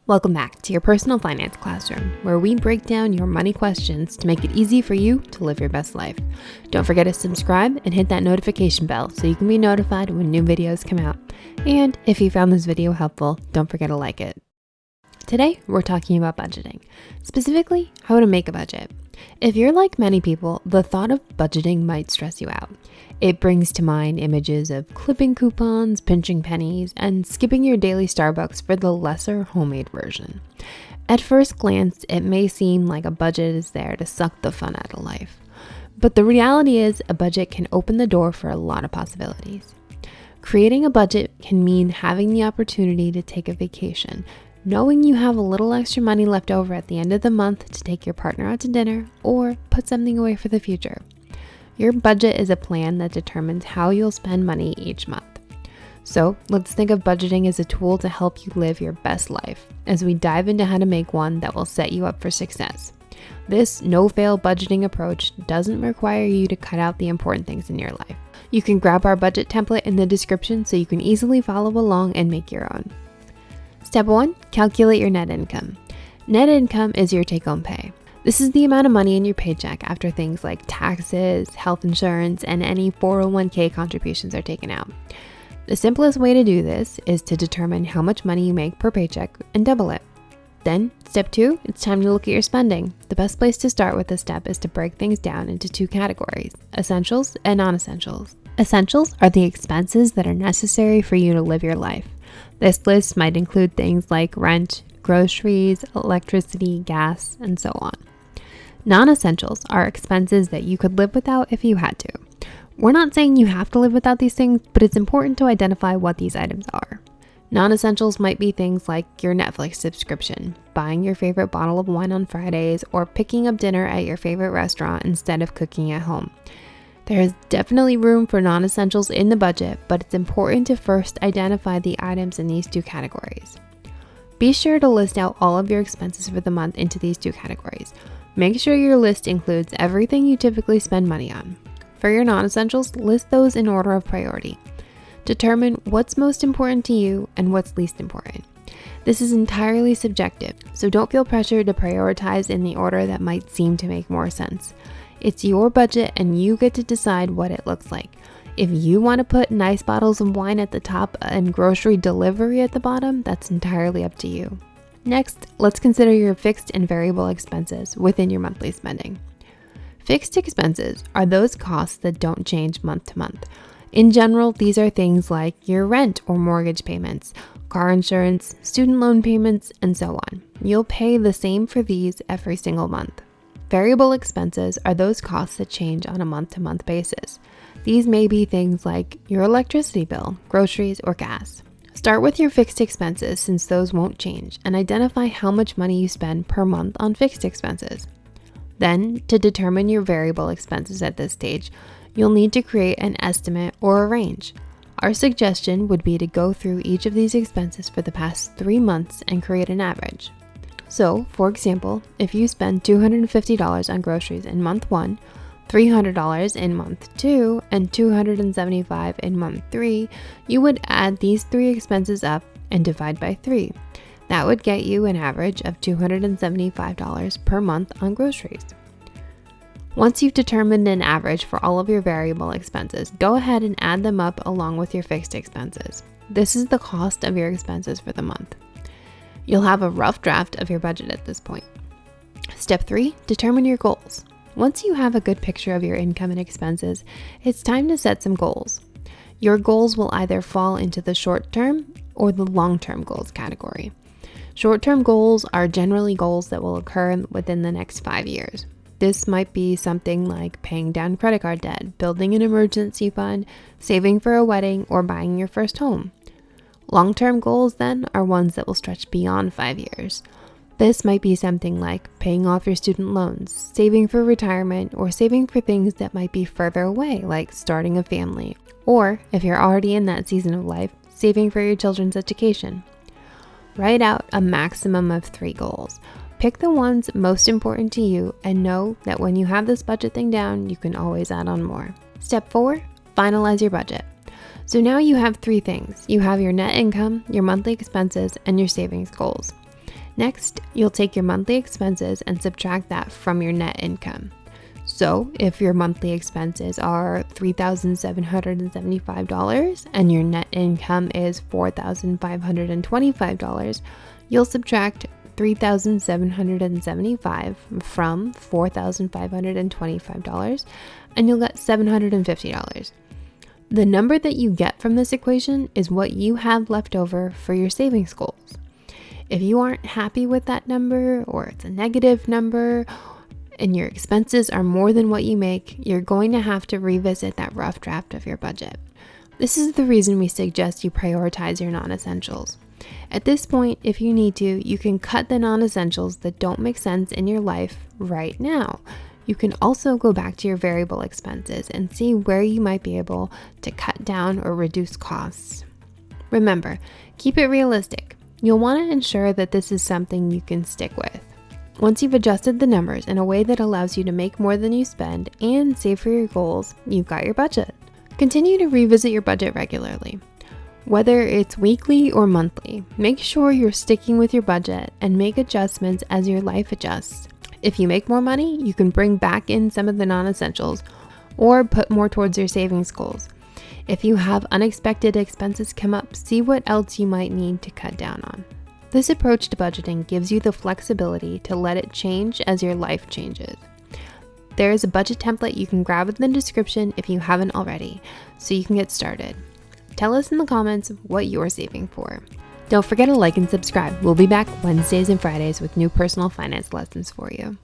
Welcome back to your personal finance classroom, where we break down your money questions to make it easy for you to live your best life. Don't forget to subscribe and hit that notification bell so you can be notified when new videos come out. And if you found this video helpful, don't forget to like it. Today, we're talking about budgeting, specifically how to make a budget. If you're like many people, the thought of budgeting might stress you out. It brings to mind images of clipping coupons, pinching pennies, and skipping your daily Starbucks for the lesser homemade version. At first glance, it may seem like a budget is there to suck the fun out of life. But the reality is, a budget can open the door for a lot of possibilities. Creating a budget can mean having the opportunity to take a vacation, knowing you have a little extra money left over at the end of the month to take your partner out to dinner or put something away for the future. Your budget is a plan that determines how you'll spend money each month. So let's think of budgeting as a tool to help you live your best life as we dive into how to make one that will set you up for success. This no-fail budgeting approach doesn't require you to cut out the important things in your life. You can grab our budget template in the description so you can easily follow along and make your own. Step 1, calculate your net income. Net income is your take-home pay. This is the amount of money in your paycheck after things like taxes, health insurance, and any 401k contributions are taken out. The simplest way to do this is to determine how much money you make per paycheck and double it. Then, step 2, it's time to look at your spending. The best place to start with this step is to break things down into 2 categories, essentials and non-essentials. Essentials are the expenses that are necessary for you to live your life. This list might include things like rent, groceries, electricity, gas, and so on. Non-essentials are expenses that you could live without if you had to. We're not saying you have to live without these things, but it's important to identify what these items are. Non-essentials might be things like your Netflix subscription, buying your favorite bottle of wine on Fridays, or picking up dinner at your favorite restaurant instead of cooking at home. There is definitely room for non-essentials in the budget, but it's important to first identify the items in these 2 categories. Be sure to list out all of your expenses for the month into these 2 categories. Make sure your list includes everything you typically spend money on. For your non-essentials, list those in order of priority. Determine what's most important to you and what's least important. This is entirely subjective, so don't feel pressured to prioritize in the order that might seem to make more sense. It's your budget and you get to decide what it looks like. If you want to put nice bottles of wine at the top and grocery delivery at the bottom, that's entirely up to you. Next, let's consider your fixed and variable expenses within your monthly spending. Fixed expenses are those costs that don't change month to month. In general, these are things like your rent or mortgage payments, car insurance, student loan payments, and so on. You'll pay the same for these every single month. Variable expenses are those costs that change on a month-to-month basis. These may be things like your electricity bill, groceries, or gas. Start with your fixed expenses since those won't change, and identify how much money you spend per month on fixed expenses. Then, to determine your variable expenses at this stage, you'll need to create an estimate or a range. Our suggestion would be to go through each of these expenses for the past 3 months and create an average. So, for example, if you spend $250 on groceries in month 1, $300 in month 2, and $275 in month 3, you would add these 3 expenses up and divide by 3. That would get you an average of $275 per month on groceries. Once you've determined an average for all of your variable expenses, go ahead and add them up along with your fixed expenses. This is the cost of your expenses for the month. You'll have a rough draft of your budget at this point. Step 3, determine your goals. Once you have a good picture of your income and expenses, it's time to set some goals. Your goals will either fall into the short-term or the long-term goals category. Short-term goals are generally goals that will occur within the next 5 years. This might be something like paying down credit card debt, building an emergency fund, saving for a wedding, or buying your first home. Long-term goals then are ones that will stretch beyond 5 years. This might be something like paying off your student loans, saving for retirement, or saving for things that might be further away, like starting a family, or if you're already in that season of life, saving for your children's education. Write out a maximum of 3 goals. Pick the ones most important to you and know that when you have this budget thing down, you can always add on more. Step 4, finalize your budget. So now you have 3 things. You have your net income, your monthly expenses, and your savings goals. Next, you'll take your monthly expenses and subtract that from your net income. So if your monthly expenses are $3,775 and your net income is $4,525, you'll subtract $3,775 from $4,525 and you'll get $750. The number that you get from this equation is what you have left over for your savings goals. If you aren't happy with that number, or it's a negative number, and your expenses are more than what you make, you're going to have to revisit that rough draft of your budget. This is the reason we suggest you prioritize your non-essentials. At this point, if you need to, you can cut the non-essentials that don't make sense in your life right now. You can also go back to your variable expenses and see where you might be able to cut down or reduce costs. Remember, keep it realistic. You'll want to ensure that this is something you can stick with. Once you've adjusted the numbers in a way that allows you to make more than you spend and save for your goals, you've got your budget. Continue to revisit your budget regularly. Whether it's weekly or monthly, make sure you're sticking with your budget and make adjustments as your life adjusts. If you make more money, you can bring back in some of the non-essentials or put more towards your savings goals. If you have unexpected expenses come up, see what else you might need to cut down on. This approach to budgeting gives you the flexibility to let it change as your life changes. There is a budget template you can grab in the description if you haven't already, so you can get started. Tell us in the comments what you're saving for. Don't forget to like and subscribe. We'll be back Wednesdays and Fridays with new personal finance lessons for you.